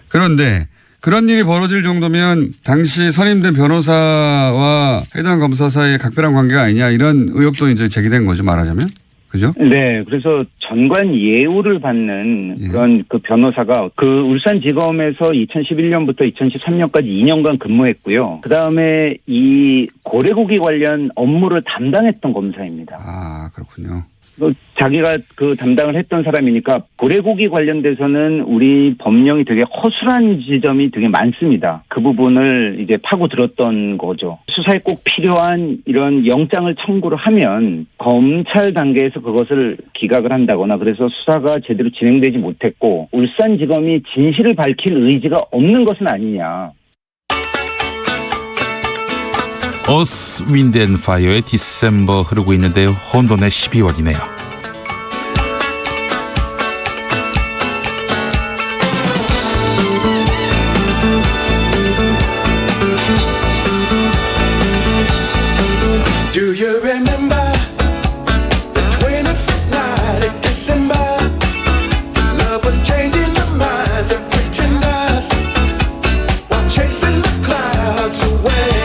그런데 그런 일이 벌어질 정도면 당시 선임된 변호사와 해당 검사 사이에 각별한 관계가 아니냐 이런 의혹도 이제 제기된 거죠 말하자면. 그죠? 네. 그래서 전관 예우를 받는 그런 그 변호사가 그 울산지검에서 2011년부터 2013년까지 2년간 근무했고요. 그 다음에 이 고래고기 관련 업무를 담당했던 검사입니다. 아, 그렇군요. 자기가 그 담당을 했던 사람이니까 고래고기 관련돼서는 우리 법령이 되게 허술한 지점이 되게 많습니다. 그 부분을 이제 파고들었던 거죠. 수사에 꼭 필요한 이런 영장을 청구를 하면 검찰 단계에서 그것을 기각을 한다거나 그래서 수사가 제대로 진행되지 못했고 울산지검이 진실을 밝힐 의지가 없는 것은 아니냐. 어스, 윈드 앤 파이어의 디셈버 흐르고 있는데요. 혼돈의 12월이네요. Do you remember the 25th night of December? Love was changing your mind and pretenders while chasing the clouds away.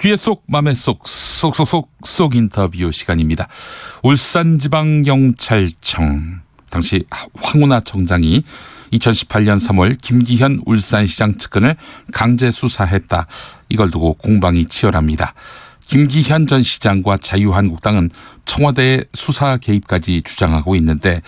귀에 쏙 맘에 쏙 인터뷰 시간입니다. 울산지방경찰청 당시 황운하 청장이 2018년 3월 김기현 울산시장 측근을 강제 수사했다. 이걸 두고 공방이 치열합니다. 김기현 전 시장과 자유한국당은 청와대의 수사 개입까지 주장하고 있는데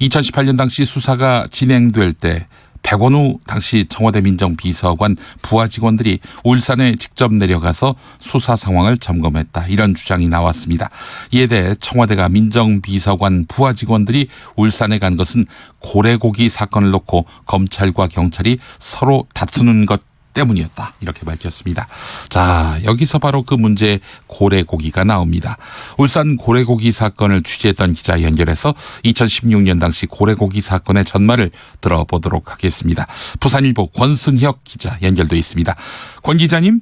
2018년 당시 수사가 진행될 때 백원우 당시 청와대 민정비서관 부하 직원들이 울산에 직접 내려가서 수사 상황을 점검했다. 이런 주장이 나왔습니다. 이에 대해 청와대가 민정비서관 부하 직원들이 울산에 간 것은 고래고기 사건을 놓고 검찰과 경찰이 서로 다투는 것 때문이었다. 이렇게 밝혔습니다. 자, 여기서 바로 그 문제의 고래고기가 나옵니다. 울산 고래고기 사건을 취재했던 기자 연결해서 2016년 당시 고래고기 사건의 전말을 들어보도록 하겠습니다. 부산일보 권승혁 기자 연결돼 있습니다. 권 기자님.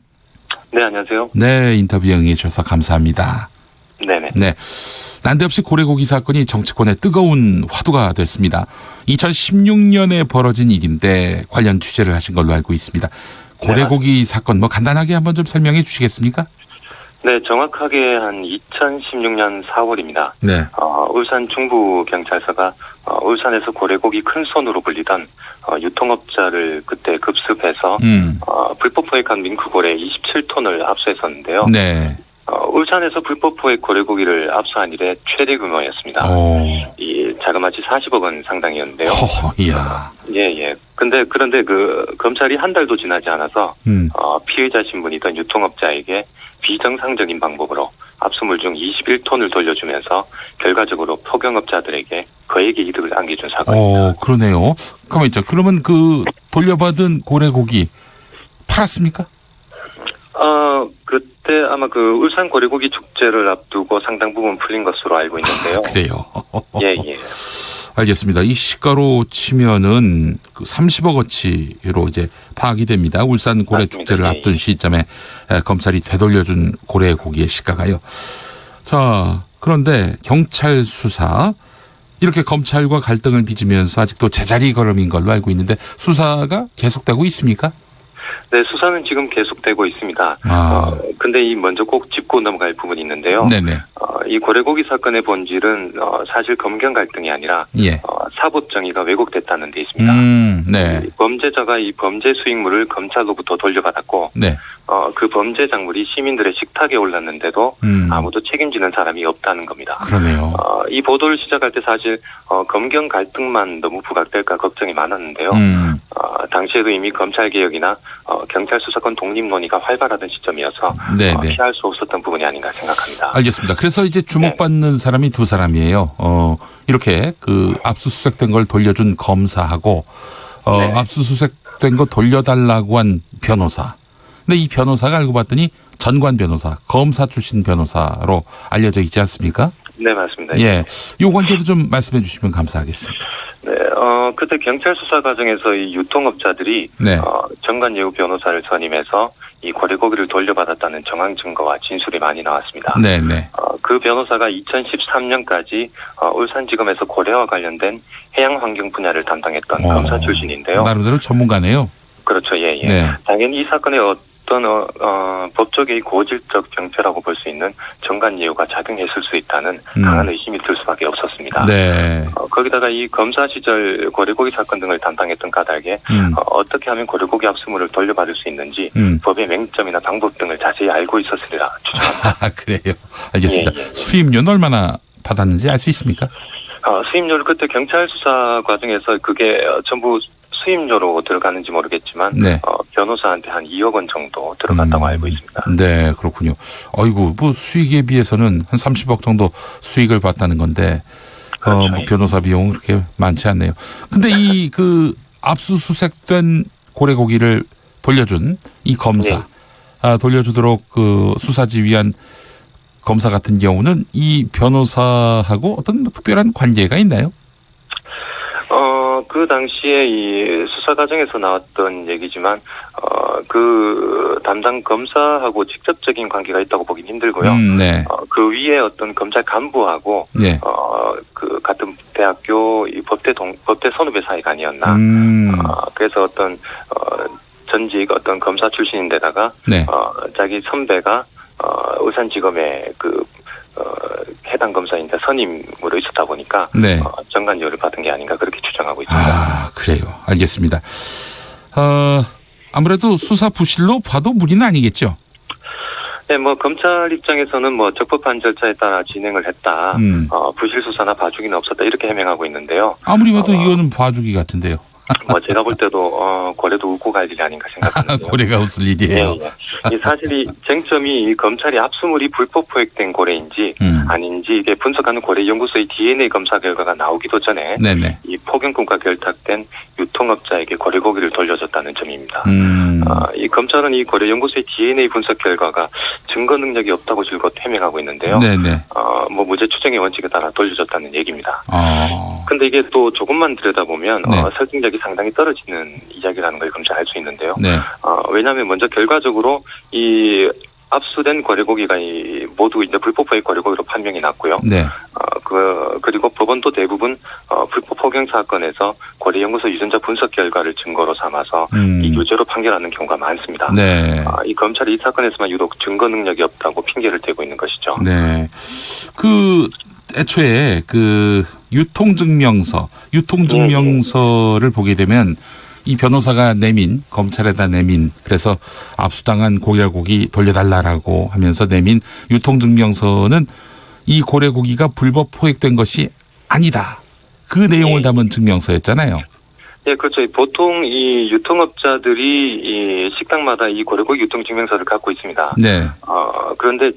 네, 안녕하세요. 네, 인터뷰 응해 주셔서 감사합니다. 네네. 네. 난데없이 고래고기 사건이 정치권의 뜨거운 화두가 됐습니다. 2016년에 벌어진 일인데 관련 취재를 하신 걸로 알고 있습니다. 고래고기 사건 간단하게 한번 좀 설명해 주시겠습니까? 네, 정확하게 한 2016년 4월입니다. 네. 울산 중부경찰서가 울산에서 고래고기 큰손으로 불리던 유통업자를 그때 급습해서 불법 포획한 밍크고래 27톤을 압수했었는데요. 네. 울산에서 불법 포획 고래고기를 압수한 일의 최대 규모였습니다. 이 자그마치 40억 원 상당이었는데요. 이야. 예. 그런데 검찰이 한 달도 지나지 않아서 피의자 신분이던 유통업자에게 비정상적인 방법으로 압수물 중 21톤을 돌려주면서 결과적으로 포경업자들에게 거액의 이득을 안겨준 사건입니다. 그러네요. 가만 있죠. 그러면 그 돌려받은 고래고기 팔았습니까? 그때 아마 그 울산 고래고기 축제를 앞두고 상당 부분 풀린 것으로 알고 있는데요. 그래요. 예. 알겠습니다. 이 시가로 치면은 그 30억 어치로 이제 파악이 됩니다. 울산 고래 축제를 앞둔 시점에 검찰이 되돌려준 고래고기의 시가가요. 자, 그런데 경찰 수사 이렇게 검찰과 갈등을 빚으면서 아직도 제자리 걸음인 걸로 알고 있는데 수사가 계속되고 있습니까? 네, 수사는 지금 계속되고 있습니다. 근데 먼저 꼭 짚고 넘어갈 부분이 있는데요. 네네. 이 고래고기 사건의 본질은 사실 검경 갈등이 아니라 사법 정의가 왜곡됐다는 데 있습니다. 네. 범죄자가 이 범죄 수익물을 검찰로부터 돌려받았고, 네. 그 범죄 작물이 시민들의 식탁에 올랐는데도 아무도 책임지는 사람이 없다는 겁니다. 그러네요. 이 보도를 시작할 때 사실 검경 갈등만 너무 부각될까 걱정이 많았는데요. 당시에도 이미 검찰 개혁이나 경찰 수사권 독립 논의가 활발하던 시점이어서 피할 수 없었던 부분이 아닌가 생각합니다. 알겠습니다. 그래서 이제 주목받는 사람이 두 사람이에요. 이렇게 그 압수수색된 걸 돌려준 검사하고 압수수색된 거 돌려달라고 한 변호사. 근데 이 변호사가 알고 봤더니 전관 변호사, 검사 출신 변호사로 알려져 있지 않습니까? 네, 맞습니다. 예. 이 관계도 좀 말씀해 주시면 감사하겠습니다. 네, 그때 경찰 수사 과정에서 이 유통업자들이 전관 예우 변호사를 선임해서 이 고래고기를 돌려받았다는 정황 증거와 진술이 많이 나왔습니다. 네네. 그 변호사가 2013년까지 울산지검에서 고래와 관련된 해양환경 분야를 담당했던 검사 출신인데요. 나름대로 전문가네요. 그렇죠, 예. 네. 당연히 이 사건에 어떤 법조계의 고질적 병폐라고 볼 수 있는 정관 예우가 작용했을 수 있다는 강한 의심이 들 수밖에 없었습니다. 네. 거기다가 이 검사 시절 고래고기 사건 등을 담당했던 까닭에 어떻게 하면 고래고기 압수물을 돌려받을 수 있는지 법의 맹점이나 방법 등을 자세히 알고 있었으리라 추정합니다. 그래요. 알겠습니다. 예. 수임료는 얼마나 받았는지 알 수 있습니까? 수임료를 그때 경찰 수사 과정에서 그게 전부 수임료로 들어가는지 모르겠지만 변호사한테 한 2억 원 정도 들어갔다고 알고 있습니다. 네, 그렇군요. 어이구, 수익에 비해서는 한 30억 정도 수익을 봤다는 건데 변호사 비용은 그렇게 많지 않네요. 근데 이 압수수색된 고래고기를 돌려준 이 검사 돌려주도록 그 수사 지휘한 검사 같은 경우는 이 변호사하고 어떤 특별한 관계가 있나요? 그 당시에 이 수사 과정에서 나왔던 얘기지만, 그 담당 검사하고 직접적인 관계가 있다고 보긴 힘들고요. 네. 그 위에 어떤 검찰 간부하고, 그 같은 대학교 이 법대 선후배 사이가 아니었나. 그래서 어떤, 전직 어떤 검사 출신인데다가 네. 자기 선배가 울산지검의 해당 검사인데 선임으로 있었다 보니까 네. 정관료를 받은 게 아닌가 그렇게 추정하고 있습니다. 아, 그래요. 알겠습니다. 아무래도 수사 부실로 봐도 무리는 아니겠죠? 네, 검찰 입장에서는 적법한 절차에 따라 진행을 했다. 부실 수사나 봐주기는 없었다. 이렇게 해명하고 있는데요. 아무리 봐도 이거는 봐주기 같은데요. 제가 볼 때도 고래도 웃고 갈 일이 아닌가 생각합니다. 고래가 웃을 일이에요. 네. 사실 이 쟁점이 검찰이 압수물이 불법 포획된 고래인지 아닌지 이게 분석하는 고래 연구소의 DNA 검사 결과가 나오기도 전에 네네. 이 폭염금과 결탁된 유통업자에게 고래고기를 돌려줬다는 점입니다. 이 검찰은 이 고래 연구소의 DNA 분석 결과가 증거 능력이 없다고 줄곧 해명하고 있는데요. 네네. 무죄 추정의 원칙에 따라 돌려줬다는 얘기입니다. 근데 이게 또 조금만 들여다보면 네. 설득력이 상당히 떨어지는 이야기라는 걸 검찰 알 수 있는데요. 네. 왜냐하면 먼저 결과적으로 이 압수된 고래고기가 모두 이제 불법 포획 고래고기로 판명이 났고요. 네. 그리고 법원도 대부분 불법 포경 사건에서 고래연구소 유전자 분석 결과를 증거로 삼아서 이 유죄로 판결하는 경우가 많습니다. 네. 이 검찰이 이 사건에서만 유독 증거 능력이 없다고 핑계를 대고 있는 것이죠. 네. 애초에 유통증명서를 보게 되면 이 변호사가 검찰에다 내민, 그래서 압수당한 고래고기 돌려달라라고 하면서 내민 유통증명서는 이 고래고기가 불법 포획된 것이 아니다. 그 내용을 담은 증명서였잖아요. 네, 그렇죠. 보통 이 유통업자들이 이 식당마다 이 고래고기 유통증명서를 갖고 있습니다. 네. 그런데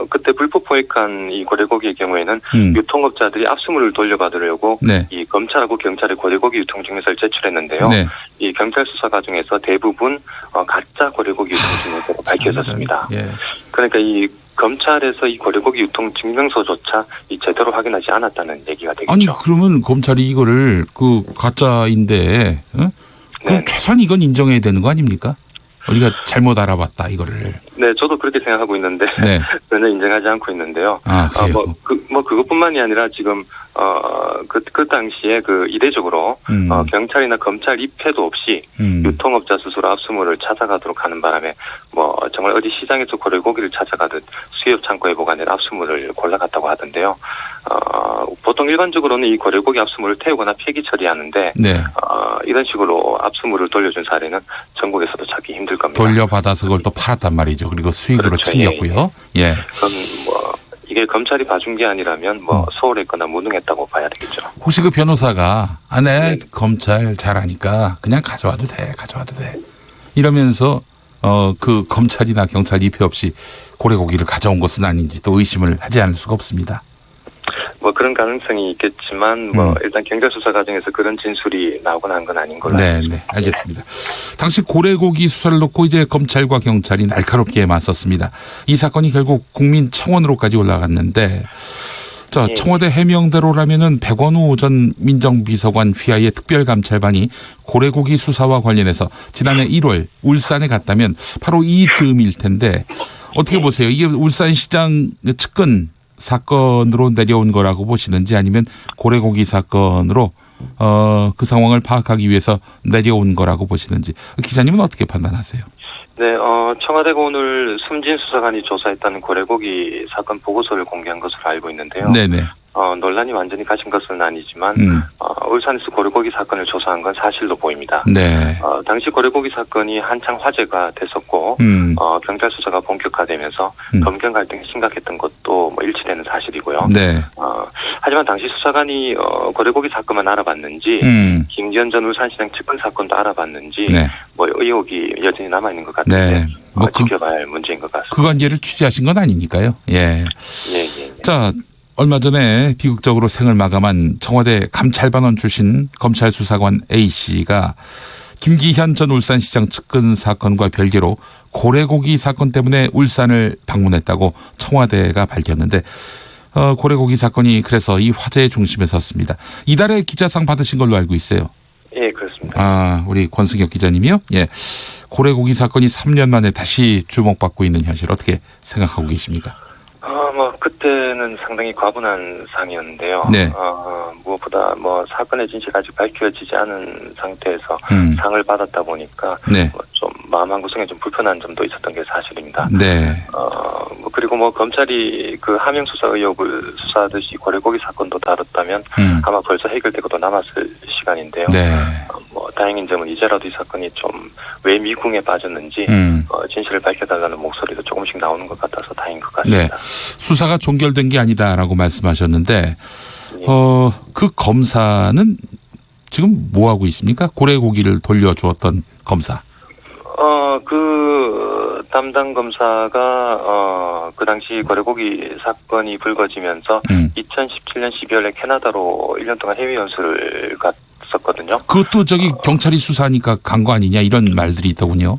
그때 불법 포획한 이 고래고기의 경우에는 유통업자들이 압수물을 돌려받으려고 네. 이 검찰하고 경찰에 고래고기 유통증명서를 제출했는데요. 네. 이 경찰 수사 과정에서 대부분 가짜 고래고기 유통증명서로 밝혀졌습니다. 예. 그러니까 이 검찰에서 이 고래고기 유통 증명서조차 제대로 확인하지 않았다는 얘기가 되겠죠. 아니 그러면 검찰이 이거를 가짜인데 그럼 최소한 이건 인정해야 되는 거 아닙니까? 우리가 잘못 알아봤다 이거를. 네, 저도 그렇게 생각하고 있는데 네. 전혀 인정하지 않고 있는데요. 그래요? 그것뿐만이 아니라 지금 그 당시에 이례적으로 경찰이나 검찰 입회도 없이 유통업자 스스로 압수물을 찾아가도록 하는 바람에 정말 어디 시장에서 고래고기를 찾아가듯 수협 창고에 보관된 압수물을 골라갔다고 하던데요. 보통 일반적으로는 이 고래고기 압수물을 태우거나 폐기 처리하는데 네. 이런 식으로 압수물을 돌려준 사례는 전국에서도 찾기 힘들 겁니다. 돌려받아서 그걸 또 팔았단 말이죠. 그리고 수익으로 그렇죠. 챙겼고요. 예. 그럼 이게 검찰이 봐준 게 아니라면 소홀했거나 무능했다고 봐야 되겠죠. 혹시 그 변호사가 검찰 잘하니까 그냥 가져와도 돼 이러면서 그 검찰이나 경찰 입회 없이 고래고기를 가져온 것은 아닌지 또 의심을 하지 않을 수가 없습니다. 그런 가능성이 있겠지만 일단 경찰 수사 과정에서 그런 진술이 나오거나 한 건 아닌 걸로 알고 있습니다. 네, 알겠습니다. 당시 고래고기 수사를 놓고 이제 검찰과 경찰이 날카롭게 맞섰습니다. 이 사건이 결국 국민청원으로까지 올라갔는데 청와대 해명대로라면은 백원우 전 민정비서관 휘하의 특별감찰반이 고래고기 수사와 관련해서 지난해 1월 울산에 갔다면 바로 이 즈음일 텐데 어떻게 보세요? 이게 울산시장 측근 사건으로 내려온 거라고 보시는지 아니면 고래고기 사건으로 그 상황을 파악하기 위해서 내려온 거라고 보시는지 기자님은 어떻게 판단하세요? 네, 청와대가 오늘 숨진 수사관이 조사했다는 고래고기 사건 보고서를 공개한 것으로 알고 있는데요. 네네. 논란이 완전히 가신 것은 아니지만 울산에서 고래고기 사건을 조사한 건 사실로 보입니다. 네. 당시 고래고기 사건이 한창 화제가 됐었고 경찰 수사가 본격화되면서 검경 갈등이 심각했던 것도 일치되는 사실이고요. 네. 하지만 당시 수사관이 고래고기 사건만 알아봤는지 김기현 전 울산시장 측근 사건도 알아봤는지 의혹이 여전히 남아있는 것 같은데 지켜봐야 할 문제인 것 같습니다. 그 관계를 취재하신 건 아니니까요. 예. 자, 얼마 전에 비극적으로 생을 마감한 청와대 감찰반원 출신 검찰 수사관 A씨가 김기현 전 울산시장 측근 사건과 별개로 고래고기 사건 때문에 울산을 방문했다고 청와대가 밝혔는데 고래고기 사건이 그래서 이 화제의 중심에 섰습니다. 이달에 기자상 받으신 걸로 알고 있어요. 예, 그렇습니다. 우리 권승혁 기자님이요? 예. 고래고기 사건이 3년 만에 다시 주목받고 있는 현실 어떻게 생각하고 계십니까? 그때는 상당히 과분한 상이었는데요. 네. 무엇보다 사건의 진실이 아직 밝혀지지 않은 상태에서 상을 받았다 보니까 네. 좀 마음 한구석에 좀 불편한 점도 있었던 게 사실입니다. 네. 그리고 검찰이 그 하명 수사 의혹을 수사하듯이 고래고기 사건도 다뤘다면 아마 벌써 해결되고도 남았을 시간인데요. 네. 다행인 점은 이제라도 이 사건이 좀 왜 미궁에 빠졌는지 진실을 밝혀달라는 목소리도 조금씩 나오는 것 같아서 다행인 것 같습니다. 네. 수사가 종결된 게 아니다라고 말씀하셨는데 그 검사는 지금 뭐 하고 있습니까? 고래고기를 돌려주었던 검사. 그 담당 검사가 그 당시 고래고기 사건이 불거지면서 2017년 12월에 캐나다로 1년 동안 해외 연수를 갔었거든요. 그것도 경찰이 수사하니까 간 거 아니냐 이런 말들이 있더군요.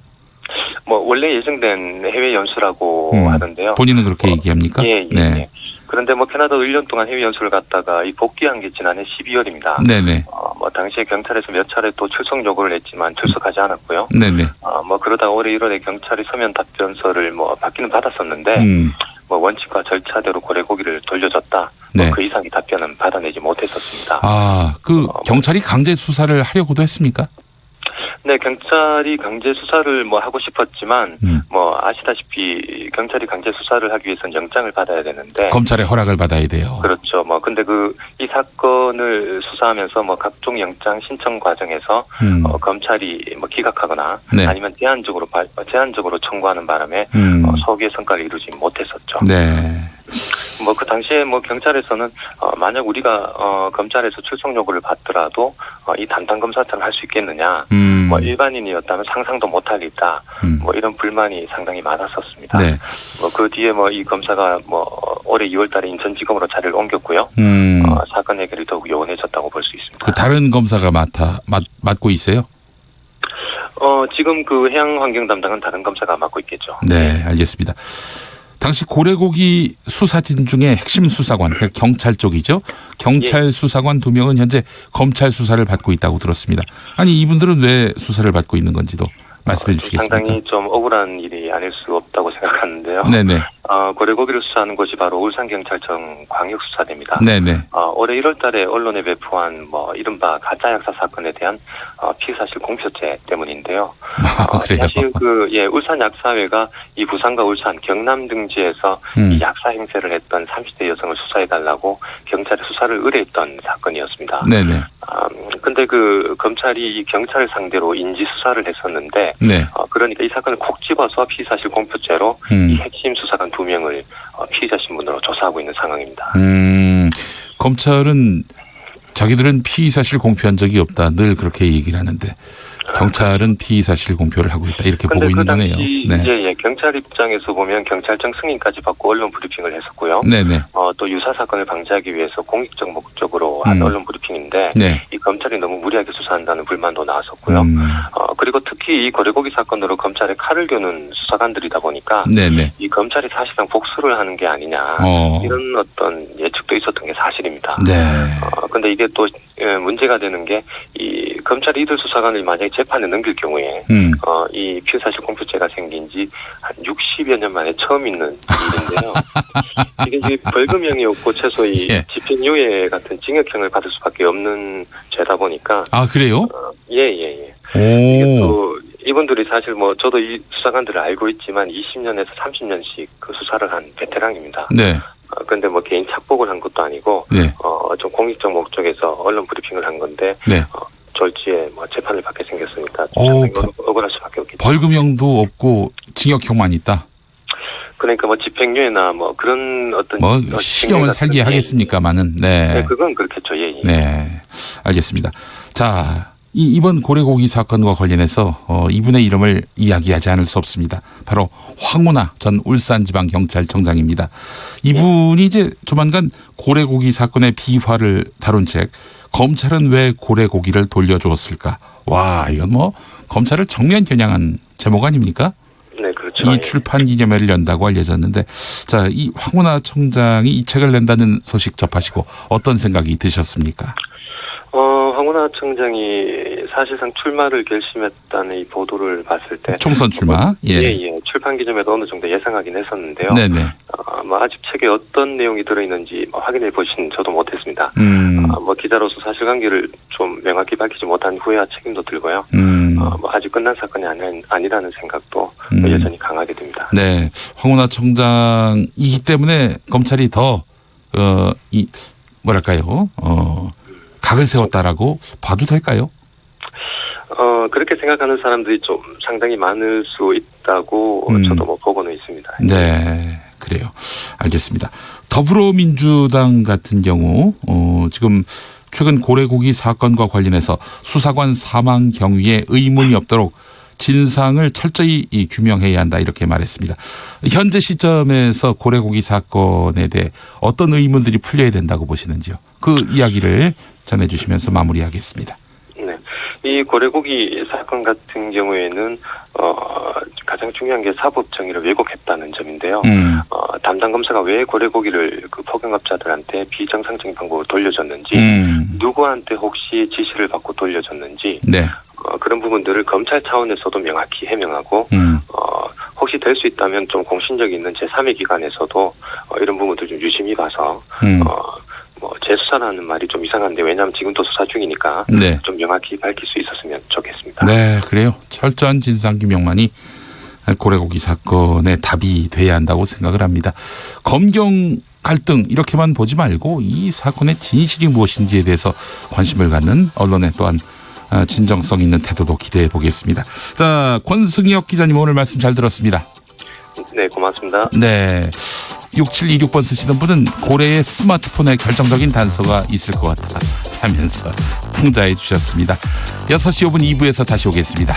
원래 예정된 해외 연수라고 하던데요. 본인은 그렇게 얘기합니까? 예. 네. 그런데 캐나다도 1년 동안 해외 연수를 갔다가 복귀한 게 지난해 12월입니다. 네네. 당시에 경찰에서 몇 차례 또 출석 요구를 했지만 출석하지 않았고요. 네네. 그러다가 올해 1월에 경찰이 서면 답변서를 받기는 받았었는데 원칙과 절차대로 고래고기를 돌려줬다. 네. 그 이상의 답변은 받아내지 못했었습니다. 경찰이 강제 수사를 하려고도 했습니까? 네, 경찰이 강제 수사를 하고 싶었지만 아시다시피 경찰이 강제 수사를 하기 위해서는 영장을 받아야 되는데 검찰의 허락을 받아야 돼요. 그렇죠. 근데 이 사건을 수사하면서 각종 영장 신청 과정에서 검찰이 기각하거나 네. 아니면 제한적으로 청구하는 바람에 소기의 성과를 이루지 못했었죠. 네. 그 당시에 경찰에서는 만약 우리가 검찰에서 출석 요구를 받더라도 이 담당 검사처럼 할 수 있겠느냐, 일반인이었다면 상상도 못할 일이다, 이런 불만이 상당히 많았었습니다. 네. 그 뒤에 이 검사가 올해 2월달에 인천지검으로 자리를 옮겼고요. 사건 해결이 더욱 요원해졌다고 볼 수 있습니다. 그 다른 검사가 맡고 있어요? 지금 그 해양 환경 담당은 다른 검사가 맡고 있겠죠. 네, 알겠습니다. 당시 고래고기 수사진 중에 핵심 수사관, 경찰 쪽이죠. 경찰 수사관 2명은 현재 검찰 수사를 받고 있다고 들었습니다. 아니 이분들은 왜 수사를 받고 있는 건지도 말씀해 주시겠습니까? 상당히 좀 억울한 일이 아닐 수 없다고 생각하는데요. 네네. 고래고기를 수사하는 곳이 바로 울산경찰청 광역수사대입니다. 네네. 올해 1월달에 언론에 배포한 이른바 가짜 약사 사건에 대한 피의사실 공표죄 때문인데요. 그래요? 사실 울산 약사회가 이 부산과 울산, 경남 등지에서 이 약사 행세를 했던 30대 여성을 수사해달라고 경찰에 수사를 의뢰했던 사건이었습니다. 네네. 근데 검찰이 이 경찰을 상대로 인지 수사를 했었는데, 네. 그러니까 이 사건을 콕 집어서 피의사실 공표죄로 이 핵심 수사관 2명을 피의자 신분으로 조사하고 있는 상황입니다. 검찰은 자기들은 피의사실 공표한 적이 없다. 늘 그렇게 얘기를 하는데 경찰은 피의사실 공표를 하고 있다. 이렇게 보고 있는 거네요. 네. 경찰 입장에서 보면 경찰청 승인까지 받고 언론 브리핑을 했었고요. 네네. 또 유사 사건을 방지하기 위해서 공익적 목적으로 한 언론 브리핑인데 네. 이 검찰이 너무 무리하게 수사한다는 불만도 나왔었고요. 그리고 특히 이 고래고기 사건으로 검찰에 칼을 겨눈 수사관들이다 보니까 네네. 이 검찰이 사실상 복수를 하는 게 아니냐 이런 어떤 예측도 있었던 게 사실입니다. 네. 근데 이게 또 문제가 되는 게 이 검찰이 이들 수사관을 만약에 재판에 넘길 경우에 이 피의사실 공표죄가 생긴 지 한 60여 년 만에 처음 있는 일인데요. 이게 벌금형이 없고 최소 집행유예 같은 징역형을 받을 수밖에 없는 죄다 보니까. 그래요? 예. 이게 또 이분들이 사실 저도 이 수사관들을 알고 있지만 20년에서 30년씩 그 수사를 한 베테랑입니다. 네. 근데 개인 착복을 한 것도 아니고 네. 좀 공익적 목적에서 언론 브리핑을 한 건데 네. 졸지에 재판을 받게 생겼으니까 상당히 억울할 수밖에 없겠죠. 벌금형도 없고 징역형만 있다. 그러니까 집행유예나 그런 어떤 시경을 살게 하겠습니까만은 네, 그건 그렇겠죠. 예. 네, 알겠습니다. 자, 이번 고래고기 사건과 관련해서 이분의 이름을 이야기하지 않을 수 없습니다. 바로 황운하 전 울산지방경찰청장입니다. 이분이 이제 조만간 고래고기 사건의 비화를 다룬 책 검찰은 왜 고래고기를 돌려주었을까? 와, 이건 검찰을 정면 겨냥한 제목 아닙니까? 네, 그렇죠. 이 출판 기념회를 연다고 알려졌는데, 자, 이 황운하 청장이 이 책을 낸다는 소식 접하시고 어떤 생각이 드셨습니까? 황운하 청장이 사실상 출마를 결심했다는 이 보도를 봤을 때 총선 출마 예. 출판 기점에도 어느 정도 예상하긴 했었는데요. 네네. 아직 책에 어떤 내용이 들어있는지 확인해 보신 저도 못했습니다. 기자로서 사실관계를 좀 명확히 밝히지 못한 후회와 책임도 들고요. 아직 끝난 사건이 아니라는 생각도 여전히 강하게 됩니다. 네, 황운하 청장이기 때문에 검찰이 더 각을 세웠다라고 봐도 될까요? 그렇게 생각하는 사람들이 좀 상당히 많을 수 있다고 저도 보고는 있습니다. 네, 그래요. 알겠습니다. 더불어민주당 같은 경우 지금 최근 고래고기 사건과 관련해서 수사관 사망 경위에 의문이 없도록 진상을 철저히 규명해야 한다 이렇게 말했습니다. 현재 시점에서 고래고기 사건에 대해 어떤 의문들이 풀려야 된다고 보시는지요? 그 이야기를 전해주시면서 마무리하겠습니다. 네, 이 고래고기 사건 같은 경우에는 가장 중요한 게 사법 정의를 왜곡했다는 점인데요. 담당 검사가 왜 고래고기를 그 포경업자들한테 비정상적인 방법으로 돌려줬는지, 누구한테 혹시 지시를 받고 돌려줬는지, 네. 그런 부분들을 검찰 차원에서도 명확히 해명하고 혹시 될 수 있다면 좀 공신력이 있는 제3의 기관에서도 이런 부분들 좀 유심히 봐서 재수사라는 말이 좀 이상한데 왜냐하면 지금도 수사 중이니까 네. 좀 명확히 밝힐 수 있었으면 좋겠습니다. 네, 그래요. 철저한 진상규명만이 고래고기 사건의 답이 돼야 한다고 생각을 합니다. 검경 갈등 이렇게만 보지 말고 이 사건의 진실이 무엇인지에 대해서 관심을 갖는 언론의 또한 진정성 있는 태도도 기대해 보겠습니다. 자, 권승혁 기자님 오늘 말씀 잘 들었습니다. 네, 고맙습니다. 네. 6726번 쓰시는 분은 고래의 스마트폰에 결정적인 단서가 있을 것 같다 하면서 풍자해 주셨습니다. 6시 5분 2부에서 다시 오겠습니다.